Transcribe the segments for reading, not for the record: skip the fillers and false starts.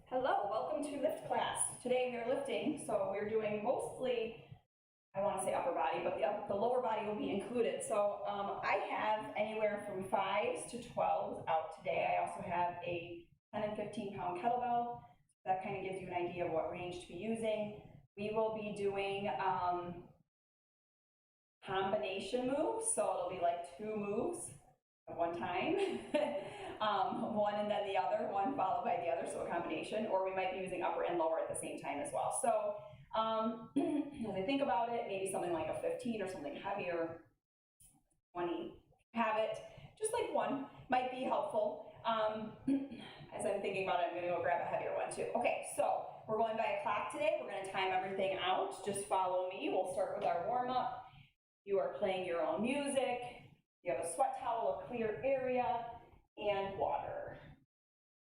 Hello, welcome to lift class. Today we are lifting, so we're doing mostly, I want to say upper body, but the lower body will be included. So I have anywhere from 5s to 12s out today. I also have a 10 and 15 pound kettlebell. That kind of gives you an idea of what range to be using. We will be doing combination moves, so it'll be like 2 moves at one time. One and then the other, one followed by the other, so a combination, or we might be using upper and lower at the same time as well. So as I think about it, maybe something like a 15 or something heavier, 20, have it, just like one might be helpful. As I'm thinking about it, I'm gonna go grab a heavier one too. Okay, so we're going by a clock today. We're gonna time everything out. Just follow me. We'll start with our warm up. You are playing your own music. You have a sweat towel, a clear area, and water.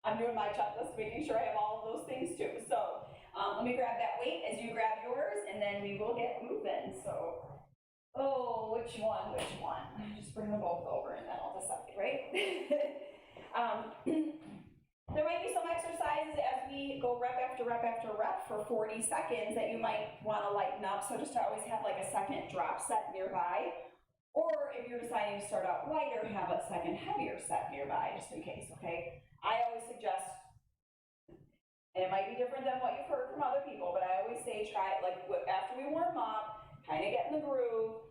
I'm doing my checklist, making sure I have all of those things too. So let me grab that weight as you grab yours, and then we will get moving. So, oh, which one? Just bring them both over, and then I'll decide, right? There might be some exercises as we go rep after rep after rep for 40 seconds that you might want to lighten up. So just to always have like a second drop set nearby. Or if you're deciding to start out lighter, have a second heavier set nearby, just in case, okay? I always suggest, and it might be different than what you've heard from other people, but I always say try it, like after we warm up, kind of get in the groove,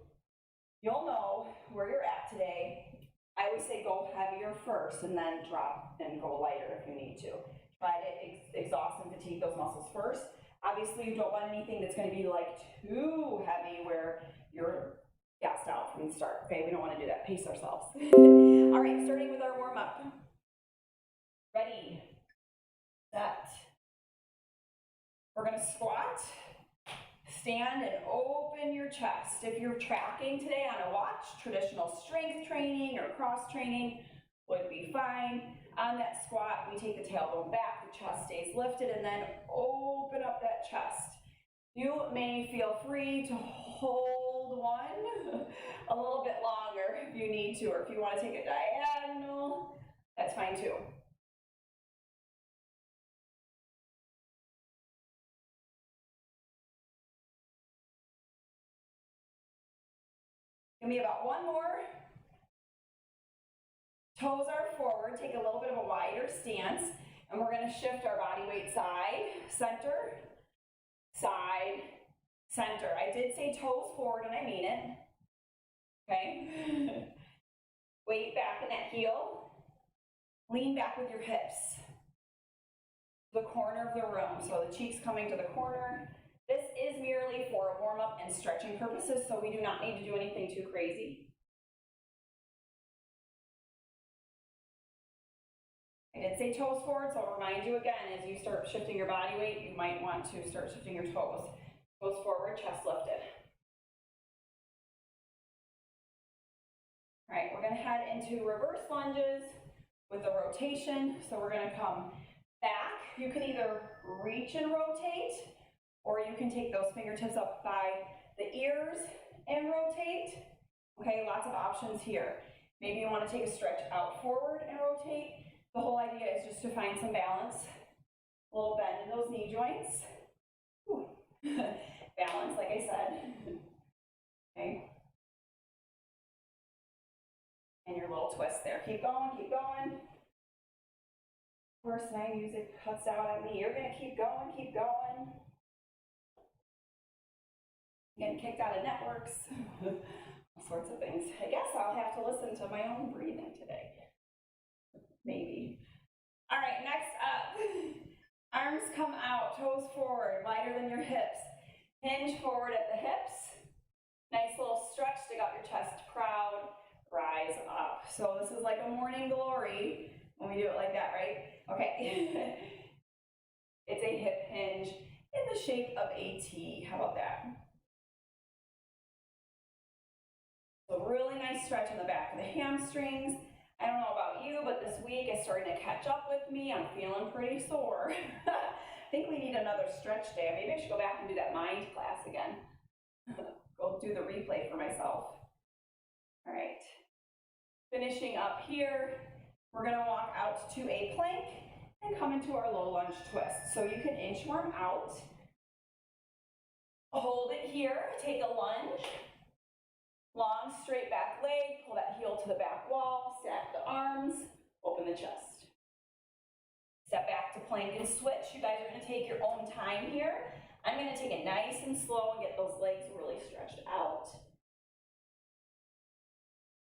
you'll know where you're at today. I always say go heavier first and then drop and go lighter if you need to. Try to exhaust and fatigue those muscles first. Obviously, you don't want anything that's going to be like too heavy where you're gassed out from the start. Okay, we don't want to do that. Pace ourselves. All right, starting with our warm up. Ready, set. We're going to squat, stand, and open your chest. If you're tracking today on a watch, traditional strength training or cross training would be fine. On that squat, we take the tailbone back, the chest stays lifted, and then open up that chest. You may feel free to hold one a little bit longer if you need to, or if you want to take a diagonal, that's fine too. Give me about one more. Toes are forward, take a little bit of a wider stance, and we're going to shift our body weight side, center, side, center. I did say toes forward, and I mean it. Okay? Weight back in that heel. Lean back with your hips. The corner of the room, so the cheeks coming to the corner. This is merely for warm-up and stretching purposes, so we do not need to do anything too crazy. I did say toes forward, so I'll remind you again, as you start shifting your body weight, you might want to start shifting your toes. Toes forward, chest lifted. All right, we're going to head into reverse lunges with a rotation. So we're going to come back. You can either reach and rotate, or you can take those fingertips up by the ears and rotate. Okay, lots of options here. Maybe you want to take a stretch out forward and rotate. The whole idea is just to find some balance. A little bend in those knee joints. Balance, like I said. Okay. And your little twist there. Keep going, keep going. Of course, my music cuts out on me. You're going to keep going, keep going. Getting kicked out of networks. All sorts of things. I guess I'll have to listen to my own breathing today. Maybe. All right, next up. Arms come out, toes forward, wider than your hips. Hinge forward at the hips. Nice little stretch, stick out your chest, proud, rise up. So this is like a morning glory when we do it like that, right? Okay. It's a hip hinge in the shape of a T. How about that? So really nice stretch in the back of the hamstrings. I don't know about you, but this week is starting to catch up with me. I'm feeling pretty sore. I think we need another stretch day. Maybe I should go back and do that mind class again. Go do the replay for myself. All right. Finishing up here, we're going to walk out to a plank. and come into our low lunge twist. So you can inchworm out, hold it here, take a lunge, long straight back leg, pull that heel to the back wall, stack the arms, open the chest. Step back to plank and switch. You guys are going to take your own time here. I'm going to take it nice and slow and get those legs really stretched out.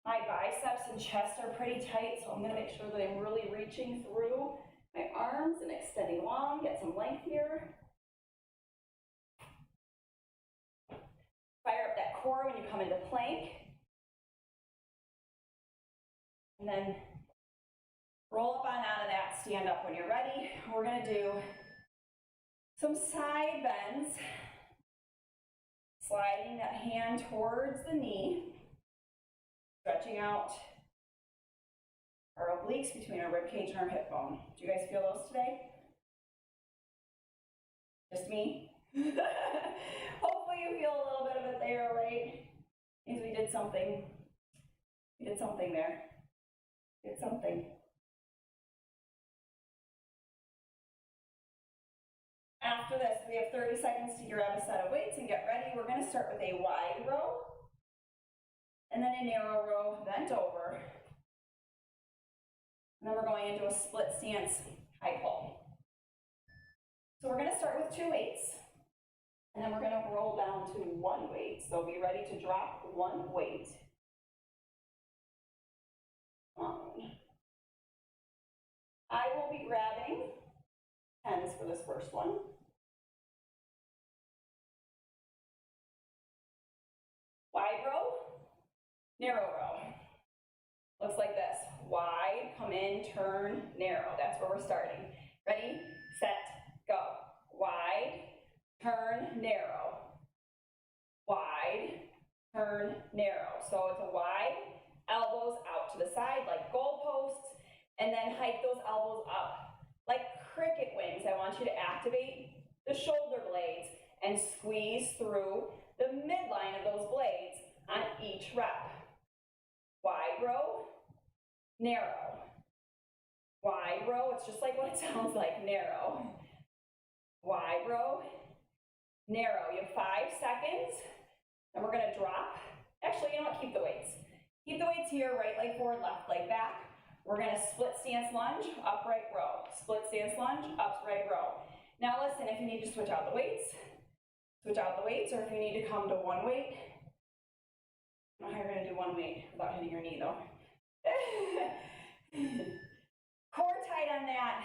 My biceps and chest are pretty tight, so I'm going to make sure that I'm really reaching through my arms and extending long, get some length here. Fire up that core when you come into plank. And then roll up on out of that, stand up when you're ready. We're going to do some side bends, sliding that hand towards the knee, stretching out our obliques between our rib cage and our hip bone. Do you guys feel those today? Just me? Hopefully you feel a little bit of it there, right? Means we did something. We did something there. Did something. After this, we have 30 seconds to grab a set of weights and get ready. We're going to start with a wide row, and then a narrow row, bent over. And then we're going into a split stance high pull. So we're going to start with 2 weights, and then we're going to roll down to 1 weight. So be ready to drop 1 weight. I will be grabbing 10s for this first one. Wide row, narrow row. Looks like this. Wide, come in, turn, narrow. That's where we're starting. Ready, set, go. Wide, turn, narrow. Wide, turn, narrow. So it's a wide, elbows out to the side like goalposts, and then hike those elbows up like cricket wings. I want you to activate the shoulder blades and squeeze through the midline of those blades on each rep. Wide row, narrow. Wide row, it's just like what it sounds like, narrow. Wide row, narrow. You have 5 seconds, and we're gonna drop. Actually, you know what, keep the weights. Keep the weights here, right leg forward, left leg back. We're gonna split stance lunge, upright row. Split stance lunge, upright row. Now listen, if you need to switch out the weights, switch out the weights, or if you need to come to 1 weight. I don't know how you're gonna do 1 weight without hitting your knee though. Core tight on that.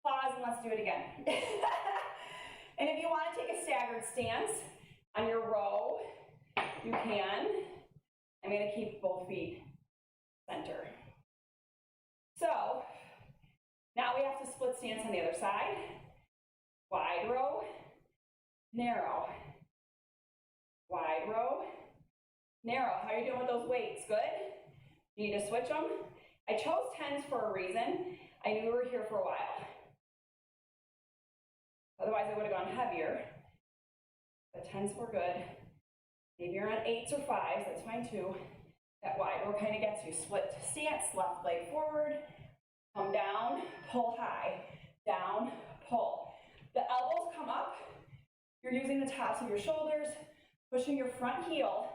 Pause and let's do it again. And if you want to take a staggered stance on your row, you can. I'm going to keep both feet center. So now we have to split stance on the other side. Wide row, narrow. Wide row, narrow. How are you doing with those weights? Good? You need to switch them? I chose 10s for a reason. I knew we were here for a while. Otherwise, I would have gone heavier. But 10s were good. Maybe you're on 8s or 5s, that's fine too. That wide row kind of gets you. Split stance, left leg forward, come down, pull high, down, pull. The elbows come up. You're using the tops of your shoulders, pushing your front heel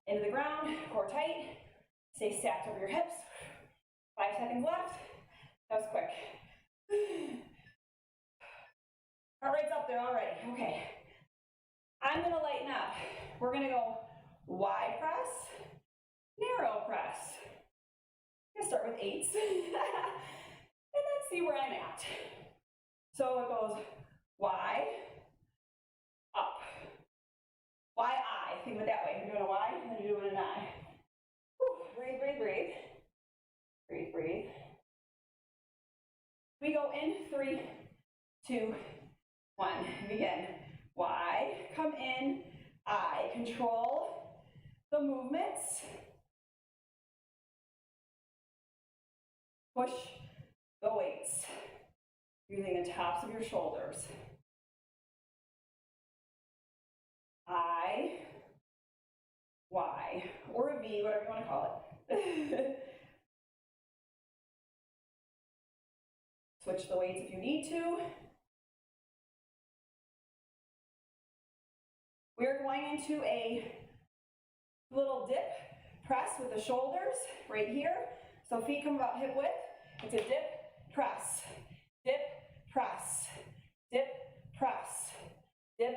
into the ground, core tight. Stay stacked over your hips. 5 seconds left. That was quick. Heart rate's up there already. Okay. I'm gonna lighten up. We're gonna go wide press, narrow press. I'm gonna start with 8s. And let's see where I'm at. So it goes wide, up. Y-I. Think of it that way. You're doing a Y, and then you're doing an I. Whew. Breathe, breathe, breathe. Breathe, breathe. We go in 3, 2, 1. Begin. Wide, come in, I. Control the movements. Push the weights using the tops of your shoulders. I, Y, or a V, whatever you want to call it. Switch the weights if you need to. We're going into a little dip press with the shoulders right here. So feet come about hip width. It's a dip, press, dip, press, dip, press, dip,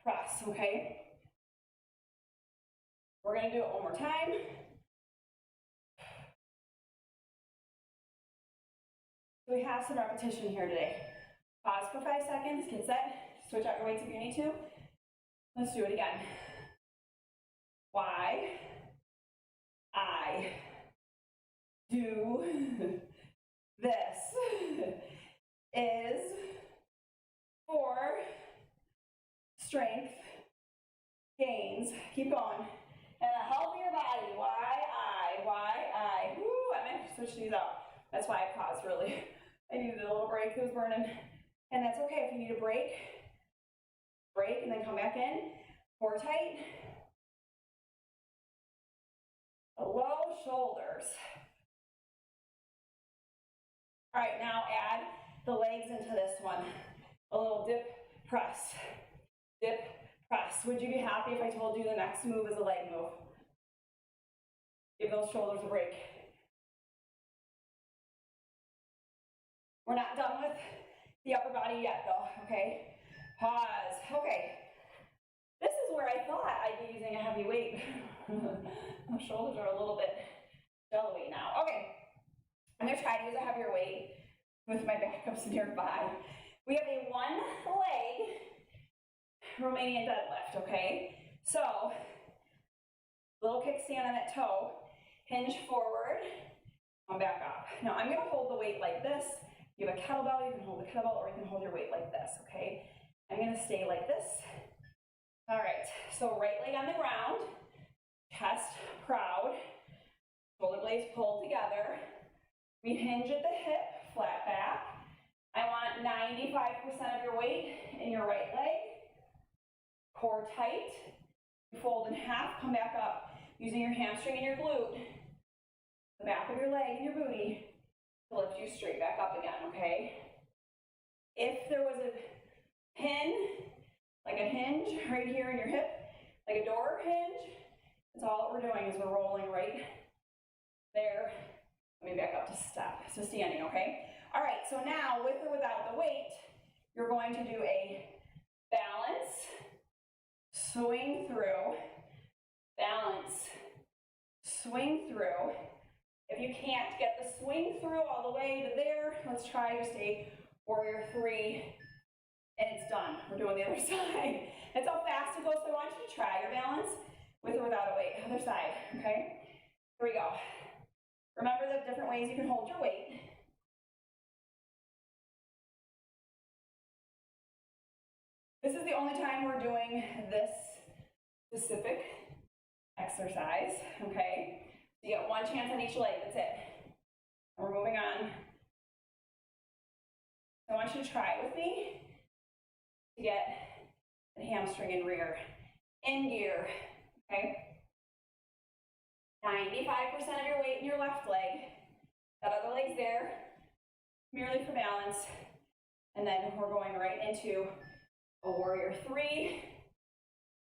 press, okay? We're gonna do it one more time. We have some repetition here today. Pause for 5 seconds, get set, switch out your weights if you need to. Let's do it again. Why I do this is for strength gains. Keep going. And a healthier body. Why I. Woo, I meant to switch these out. That's why I paused, really. I needed a little break. It was burning. And that's okay if you need a break. Break and then come back in. Core tight. Low shoulders. All right, now add the legs into this one. A little dip, press, dip, press. Would you be happy if I told you the next move is a leg move? Give those shoulders a break. We're not done with the upper body yet though, okay? Pause, okay. This is where I thought I'd be using a heavy weight. My shoulders are a little bit jello-y now. Okay, I'm gonna try to use a heavier weight with my backups nearby. We have a one leg Romanian deadlift, okay? So, little kickstand on that toe, hinge forward, come back up. Now I'm gonna hold the weight like this. You have a kettlebell, you can hold the kettlebell, or you can hold your weight like this, okay? I'm gonna stay like this. All right, so right leg on the ground, chest proud, shoulder blades pulled together. We hinge at the hip, flat back. I want 95% of your weight in your right leg. Core tight. You fold in half, come back up, using your hamstring and your glute, the back of your leg and your booty to lift you straight back up again, okay? If there was a pin, like a hinge right here in your hip, like a door hinge, that's all that we're doing is we're rolling right there. Let me back up to step, so standing, okay? All right, so now with or without the weight, you're going to do a balance, swing through, balance, swing through. If you can't get the swing through all the way to there, let's try just a warrior 3, and it's done. We're doing the other side. That's how fast it goes, so I want you to try your balance with or without a weight. Other side, okay? Here we go. Remember the different ways you can hold your weight. This is the only time we're doing this specific exercise, okay? So you get one chance on each leg, that's it. And we're moving on. I want you to try with me to get the hamstring and rear in gear, okay? 95% of your weight in your left leg. That other leg's there, merely for balance. And then we're going right into a warrior 3,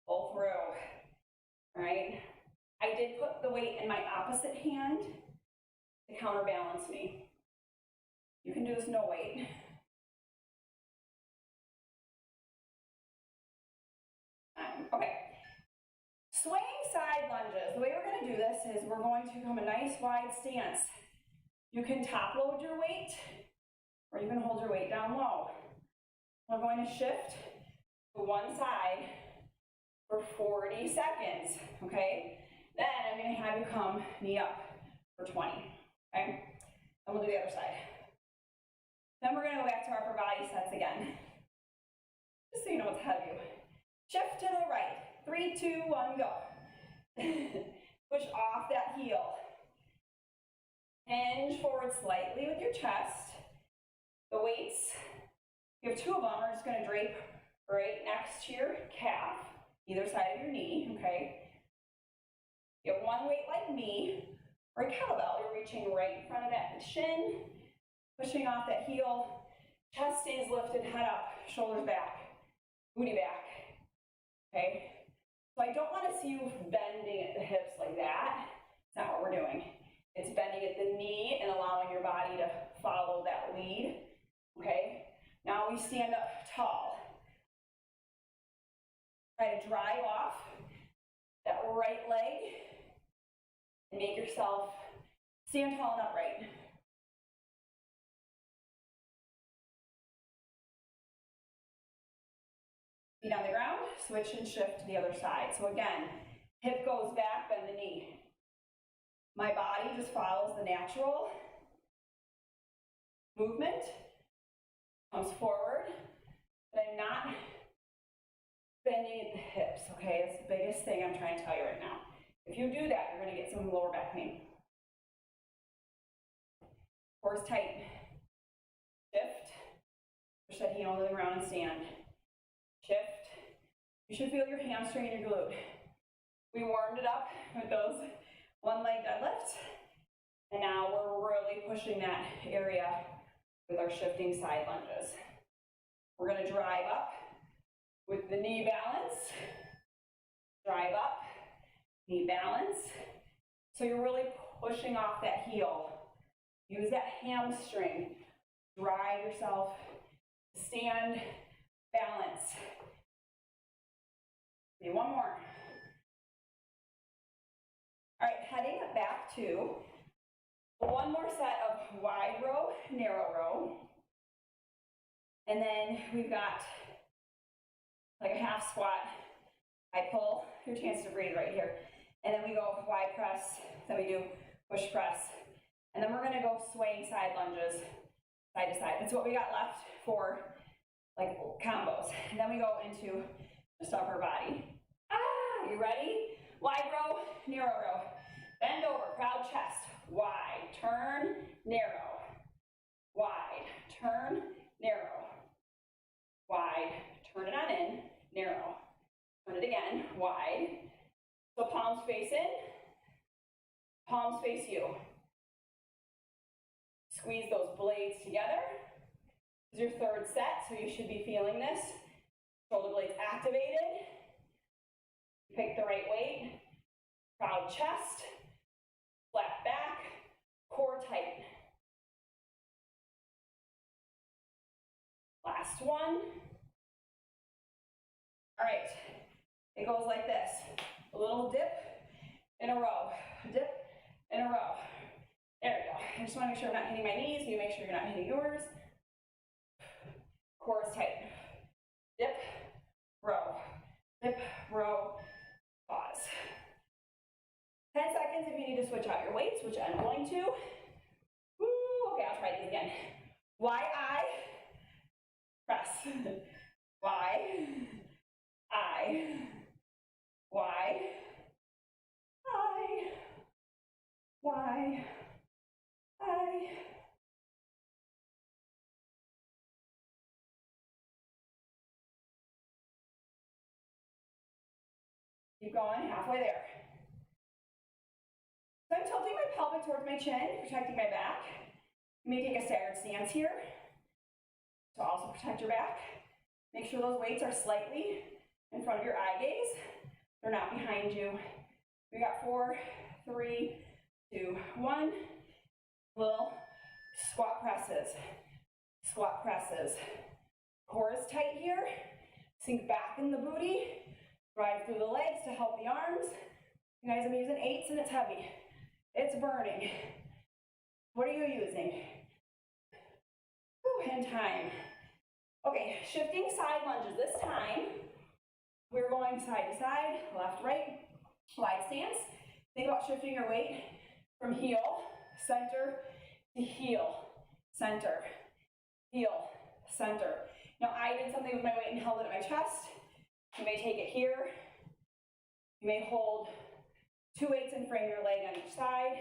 pull through, all right? I did put the weight in my opposite hand to counterbalance me. You can do this no weight. Okay. Swaying side lunges. The way we're going to do this is we're going to come a nice wide stance. You can top load your weight, or you can hold your weight down low. We're going to shift to one side for 40 seconds, okay? Then I'm going to have you come knee up for 20, okay? Then we'll do the other side. Then we're going to go back to our upper body sets again, just so you know what's ahead of you. Shift to the right. 3, 2, 1, go. Push off that heel. Hinge forward slightly with your chest. The weights, you have 2 of them, we're just going to drape right next to your calf, either side of your knee, okay? You have one weight like me, or a kettlebell, you're reaching right in front of that shin, pushing off that heel, Chest stays lifted, head up, shoulders back, booty back, okay? So I don't want to see you bending at the hips like that. That's not what we're doing. It's bending at the knee and allowing your body to follow that lead, okay? Now we stand up tall. Try to drive off that right leg and make yourself stand tall and upright. Feet on the ground, switch and shift to the other side. So again, hip goes back, bend the knee. My body just follows the natural movement, comes forward, but I'm not bending at the hips, okay? That's the biggest thing I'm trying to tell you right now. If you do that, you're gonna get some lower back pain. Core is tight. Shift. Push that heel to the ground and stand. Shift. You should feel your hamstring and your glute. We warmed it up with those one leg deadlifts, and now we're really pushing that area with our shifting side lunges. We're gonna drive up with the knee balance. Drive up, knee balance. So you're really pushing off that heel. Use that hamstring. Drive yourself. Stand, balance. Okay, one more. All right, heading back to one more set of wide row, narrow row. And then we've got like a half squat. I pull, your chance to breathe right here. And then we go wide press, then we do push press. And then we're gonna go swaying side lunges, side to side. That's what we got left for like combos. And then we go into just upper body. You ready? Wide row, narrow row. Bend over, proud chest. Wide, turn, narrow. Wide, turn, narrow. Wide, turn it on in, narrow. Turn it again, wide. So palms face in, palms face you. Squeeze those blades together. This is your third set, so you should be feeling this. Shoulder blades activated. Pick the right weight. Proud chest, flat back, core tight. Last one. All right, it goes like this. A little dip in a row, dip in a row. There we go. I just want to make sure I'm not hitting my knees. You make sure you're not hitting yours. Core is tight. Dip, row, dip, row, pause. 10 seconds if you need to switch out your weights, which I'm going to. Woo, okay, I'll try these again. Y, I, press. Y, I, Y, I, Y, I. Keep going, halfway there. So I'm tilting my pelvic towards my chin, protecting my back. You may take a staggered stance here to also protect your back. Make sure those weights are slightly in front of your eye gaze. They're not behind you. We got 4, 3, 2, 1. Little squat presses. Squat presses. Core is tight here. Sink back in the booty. Drive through the legs to help the arms. You guys, I'm using 8s and it's heavy. It's burning. What are you using? Whew, and time. Okay, shifting side lunges. This time, we're going side to side, left, right, wide stance. Think about shifting your weight from heel, center, to heel, center, heel, center. Now, I did something with my weight and held it at my chest. You may take it here. You may hold 2 weights and frame your leg on each side.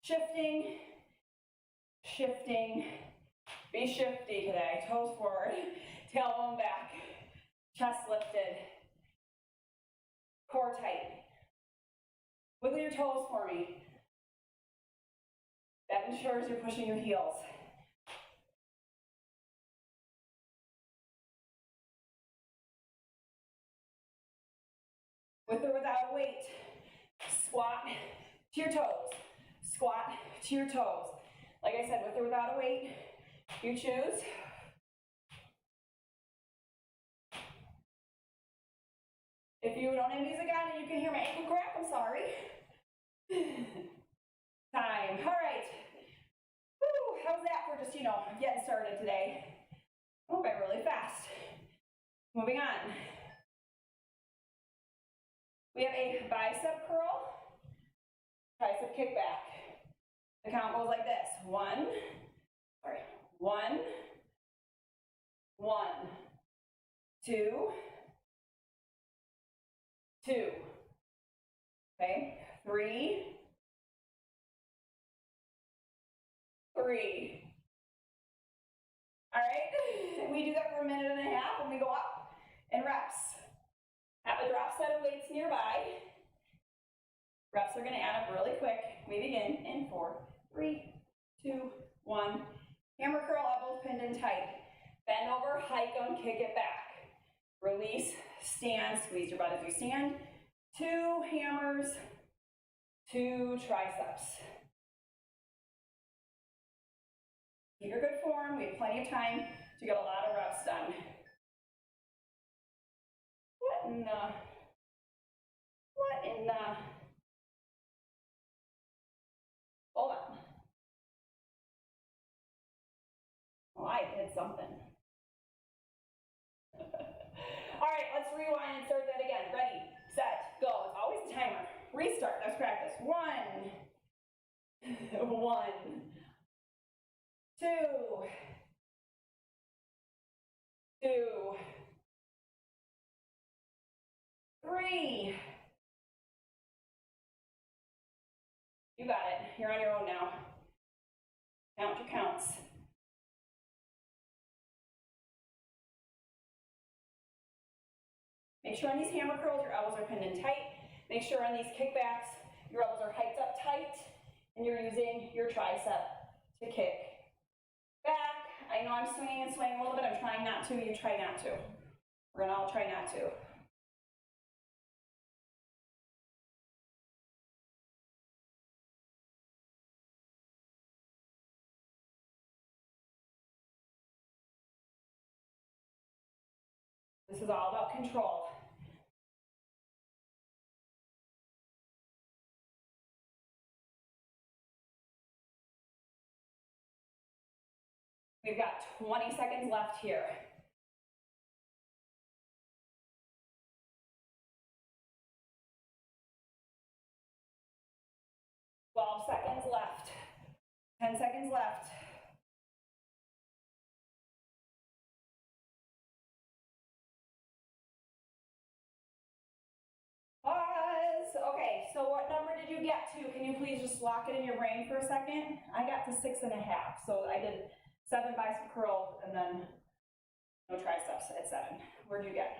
Shifting, shifting. Be shifty today. Toes forward, tailbone back, chest lifted, core tight. Wiggle your toes for me. That ensures you're pushing your heels. to your toes. Squat to your toes. Like I said, with or without a weight, you choose. If you don't have music on and you can hear my ankle crack, I'm sorry. Time. All right. Woo, how's that for just, getting started today? Moving really fast. Moving on. We have a bicep curl, tricep kickback. The count goes like this. 1, 2, 2. Okay, 3, 3. All right, we do that for a minute and a half and we go up in reps. Have a drop set of weights nearby. Reps are going to add up really quick. We begin in 4, 3, 2, 1. Hammer curl, elbows pinned in tight. Bend over, hike them, kick it back. Release, stand, squeeze your butt as you stand. 2 hammers, 2 triceps. Keep your good form. We have plenty of time to get a lot of reps done. What in the? Hold on. Well, I did something. All right, let's rewind and start that again. Ready, set, go. It's always a timer. Restart. Let's practice. 1, 2, 3. You got it. You're on your own now. Count your counts. Make sure on these hammer curls, your elbows are pinned in tight. Make sure on these kickbacks, your elbows are hiked up tight, and you're using your tricep to kick back. I know I'm swinging and swaying a little bit. I'm trying not to. You try not to. We're gonna all try not to. This is all about control. We've got 20 seconds left here. Seconds left. 10 seconds left. Pause. Okay, so what number did you get to? Can you please just lock it in your brain for a second? I got to 6.5, so I did 7 bicep curls and then no triceps at 7. Where'd you get?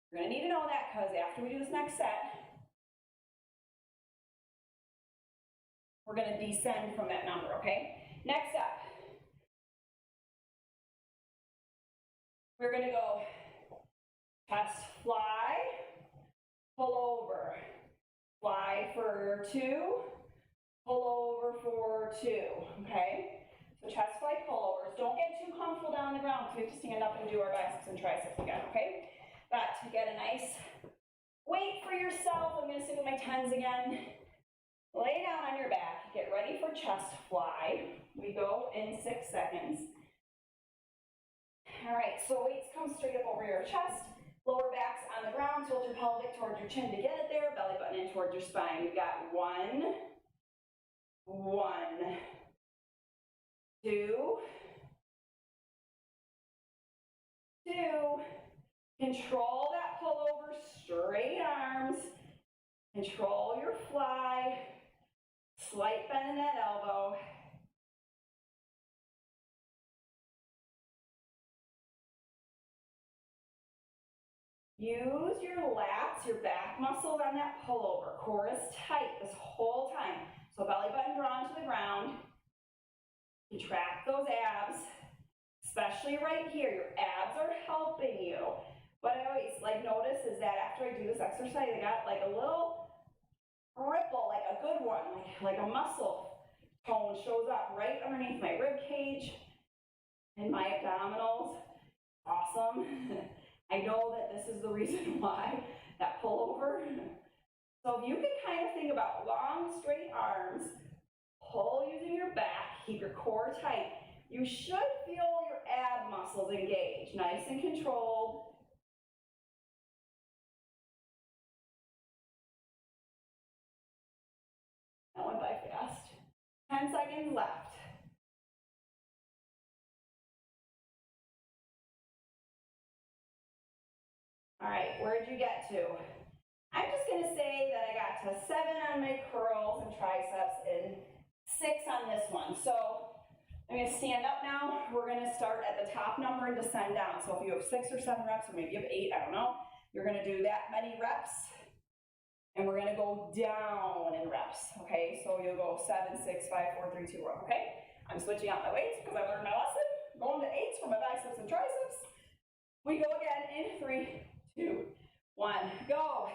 You're gonna need to know that because after we do this next set, we're gonna descend from that number, okay? Next up, we're gonna go chest fly, pull over, fly for 2, pull over for 2, okay? So chest fly pullovers. Don't get too comfortable down on the ground because we have to stand up and do our biceps and triceps again, okay? But to get a nice weight for yourself, I'm gonna stick with my 10s again. Lay down on your back, get ready for chest fly. We go in 6 seconds. All right, so weights come straight up over your chest, lower back's on the ground, tilt your pelvic towards your chin to get it there, belly button in towards your spine. We've got 1, 2, 2. Control that pullover, straight arms. Control your fly. Slight bend in that elbow. Use your lats, your back muscles on that pullover. Core is tight this whole time. So belly button drawn to the ground. Contract those abs, especially right here. Your abs are helping you. What I always notice is that after I do this exercise, I got like a little ripple, like a good one, like a muscle tone shows up right underneath my rib cage and my abdominals. Awesome. I know that this is the reason why, that pullover. So if you can kind of think about long, straight arms, pull using your back, keep your core tight, you should feel your ab muscles engaged, nice and controlled. That went by fast. 10 seconds left. All right, where'd you get to? I'm just gonna say that I got to 7 on my curls and triceps and 6 on this one. So I'm gonna stand up now. We're gonna start at the top number and descend down. So if you have 6 or 7 reps, or maybe you have 8, I don't know, you're gonna do that many reps, and we're gonna go down in reps, okay? So you'll go 7, 6, 5, 4, 3, 2, 1, okay? I'm switching out my weights because I learned my lesson. Going to 8s for my biceps and triceps. We go again in 3, 2, 1, go.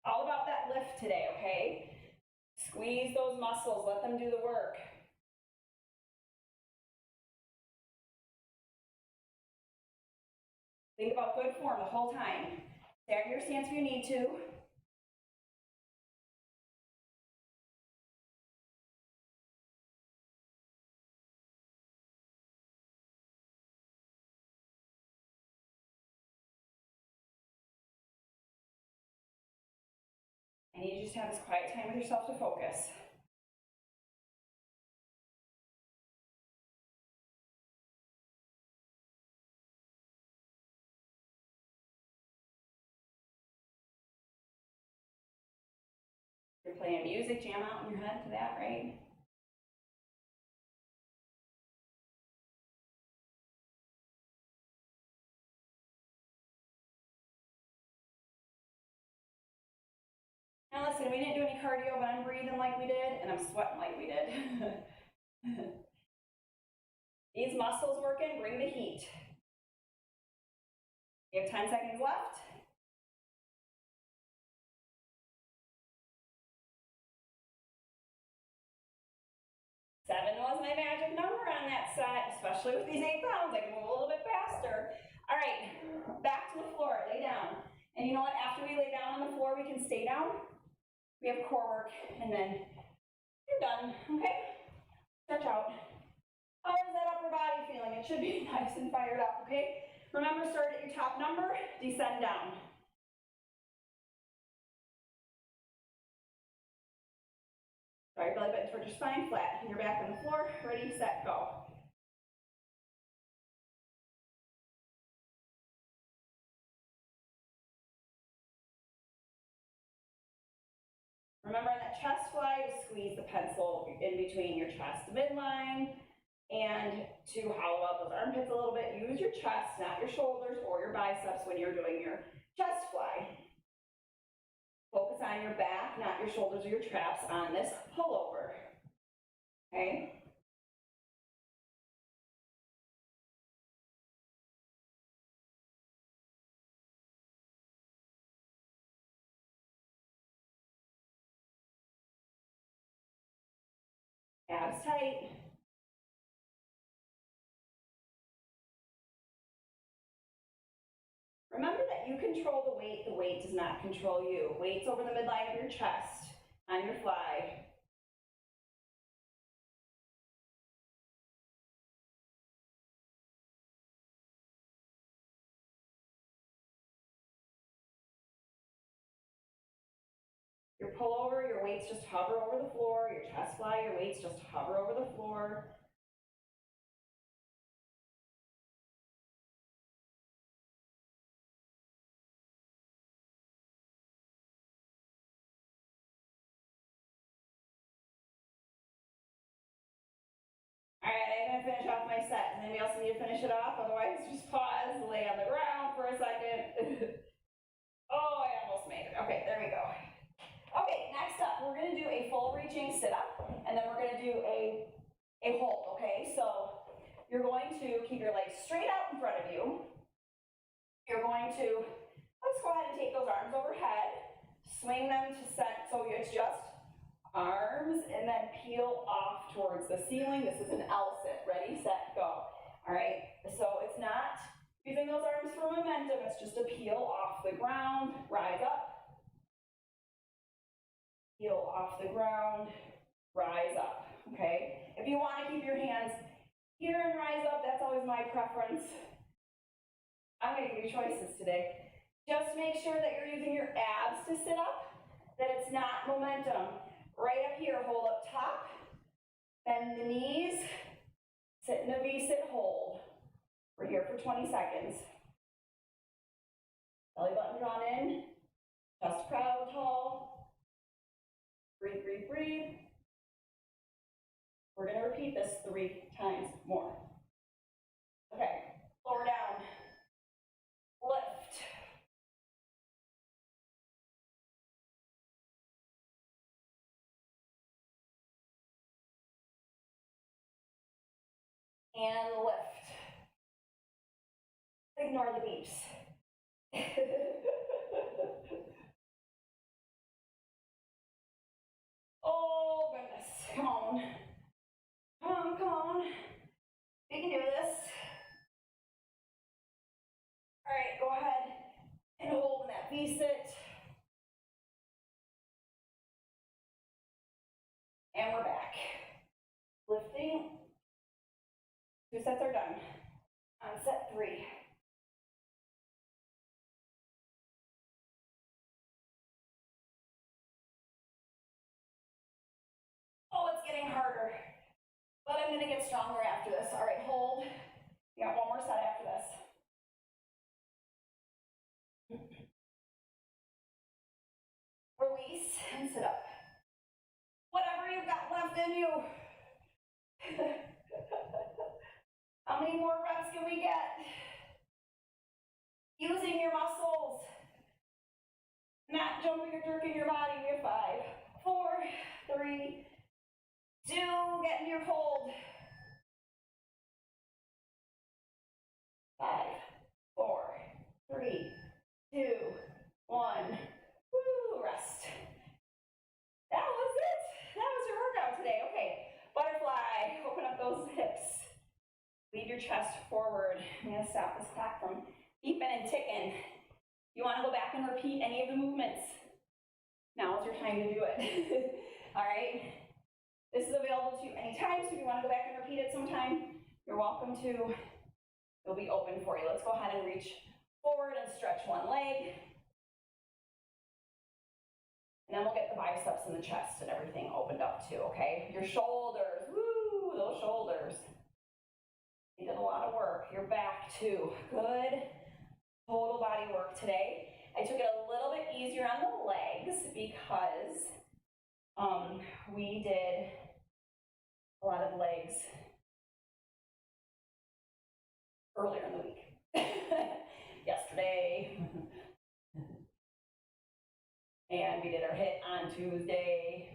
All about that lift today, okay? Squeeze those muscles, let them do the work. Think about good form the whole time. Stay on your stance if you need to. And you just have this quiet time with yourself to focus. You're playing music, jam out in your head to that, right? Now listen, we didn't do any cardio, but I'm breathing like we did, and I'm sweating like we did. These muscles working, bring the heat. You have 10 seconds left. 7 was my magic number on that set, especially with these 8 pounds. I can move a little bit faster. All right, back to the floor, lay down. And you know what, after we lay down on the floor, we can stay down. We have core work, and then you're done, okay? Stretch out. How is that upper body feeling? It should be nice and fired up, okay? Remember, start at your top number, descend down. Draw your belly button towards your spine, flat. Your back on the floor, ready, set, go. Remember on that chest fly to squeeze the pencil in between your chest midline, and to hollow out those armpits a little bit. Use your chest, not your shoulders or your biceps when you're doing your chest fly. Focus on your back, not your shoulders or your traps on this pullover, okay? Abs tight. Remember that you control the weight does not control you. Weight's over the midline of your chest on your fly. Your pullover, your weights just hover over the floor. Your chest fly, your weights just hover over the floor. All right, I'm gonna finish off my set. Does anybody else need to finish it off? Otherwise, just pause, lay on the ground for a second. Oh, I almost made it. Okay, there we go. Okay, next up, we're gonna do a full reaching sit-up, and then we're gonna do a hold, okay? So you're going to keep your legs straight out in front of you. You're going to, let's go ahead and take those arms overhead, swing them to set, so it's just arms, and then peel off towards the ceiling. This is an L sit. Ready, set, go. All right, so it's not using those arms for momentum, it's just a peel off the ground, rise up, peel off the ground, rise up, okay? If you want to keep your hands here and rise up, that's always my preference. I'm going to give you choices today. Just make sure that you're using your abs to sit up, that it's not momentum. Right up here, hold up top, bend the knees, sit in a V-sit hold. We're here for 20 seconds. Belly button drawn in, chest proud, tall. Breathe, breathe, breathe. We're going to repeat this 3 times more. Okay, lower down, lift. And lift. Ignore the beeps. Oh goodness, come on. Come on, come on. We can do this. All right, go ahead and hold in that V-sit. And we're back. Lifting. 2 sets are done. On set 3. Oh, it's getting harder. But I'm gonna get stronger after this. All right, hold. We got 1 more set after this. Release and sit up. Whatever you've got left in you. How many more reps can we get? Using your muscles. Not jumping or jerking your body. We have 5, 4, 3, 2, get into your hold. 5, 4, 3, 2, 1. Woo, rest. That was it. That was your workout today. Okay, butterfly, open up those hips. Lead your chest forward. I'm gonna stop this clock from beeping and ticking. You wanna go back and repeat any of the movements? Now is your time to do it. All right, this is available to you anytime, so if you wanna go back and repeat it sometime, you're welcome to. It'll be open for you. Let's go ahead and reach forward and stretch one leg. And then we'll get the biceps and the chest and everything opened up too, okay? Your shoulders, woo, those shoulders. You did a lot of work. Your back too. Good total body work today. I took it a little bit easier on the legs because we did a lot of legs earlier in the week. Yesterday. And we did our HIIT on Tuesday.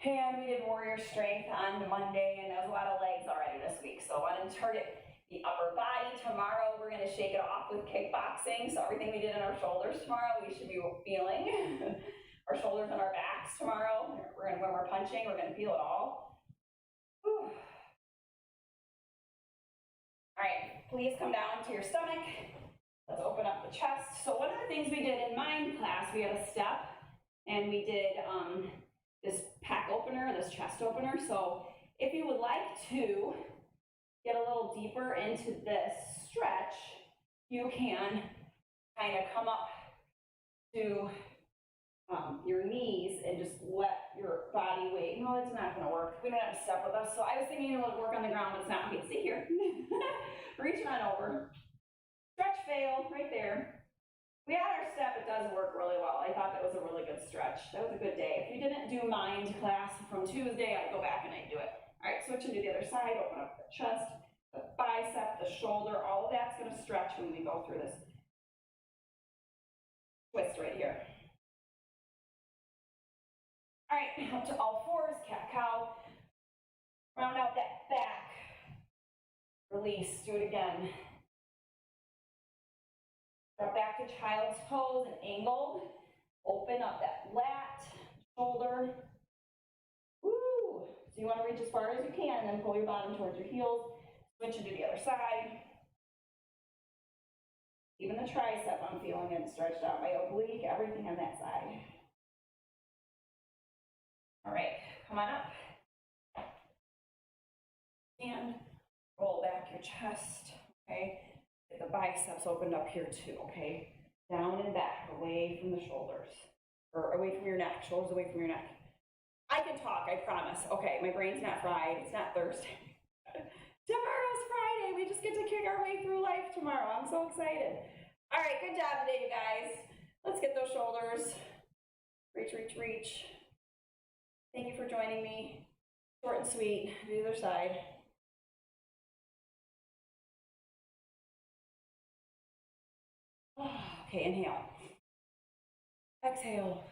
And we did warrior strength on Monday, and there was a lot of legs already this week. So I wanted to target the upper body. Tomorrow we're gonna shake it off with kickboxing. So everything we did in our shoulders tomorrow, we should be feeling. Our shoulders and our backs tomorrow. When we're punching, we're gonna feel it all. Whew. All right, please come down to your stomach. Let's open up the chest. So one of the things we did in mind class, we had a step, and we did this pack opener, this chest opener. So if you would like to get a little deeper into this stretch, you can kind of come up to your knees and just let your body weight. No, it's not gonna work. We don't have to step with us. So I was thinking it would work on the ground, but it's not. Okay, stay here. Reach on over. Stretch fail, right there. We had our step, it does work really well. I thought that was a really good stretch. That was a good day. If you didn't do mind class from Tuesday, I'd go back and I'd do it. All right, switch into the other side, open up the chest, the bicep, the shoulder, all of that's gonna stretch when we go through this twist right here. All right, up to all fours, cat-cow. Round out that back. Release, do it again. Drop back to child's pose and angled. Open up that lat, shoulder. Woo! So you want to reach as far as you can and then pull your bottom towards your heels. Switch it to the other side. Even the tricep, I'm feeling it stretched out. My oblique, everything on that side. All right, come on up. And roll back your chest, okay? Get the biceps opened up here too, okay? Down and back, away from the shoulders. Or away from your neck, shoulders away from your neck. I can talk, I promise. Okay, my brain's not fried, it's not Thursday. Tomorrow's Friday, we just get to kick our way through life tomorrow. I'm so excited. All right, good job today, you guys. Let's get those shoulders. Reach, reach, reach. Thank you for joining me. Short and sweet, the other side. Okay, inhale. Exhale.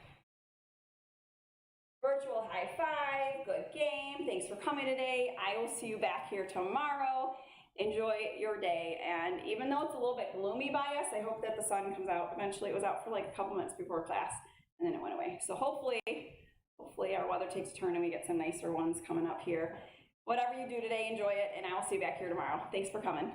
Virtual high five, good game. Thanks for coming today. I will see you back here tomorrow. Enjoy your day. And even though it's a little bit gloomy by us, I hope that the sun comes out. Eventually, it was out for like a couple minutes before class, and then it went away. So hopefully our weather takes a turn and we get some nicer ones coming up here. Whatever you do today, enjoy it, and I will see you back here tomorrow. Thanks for coming.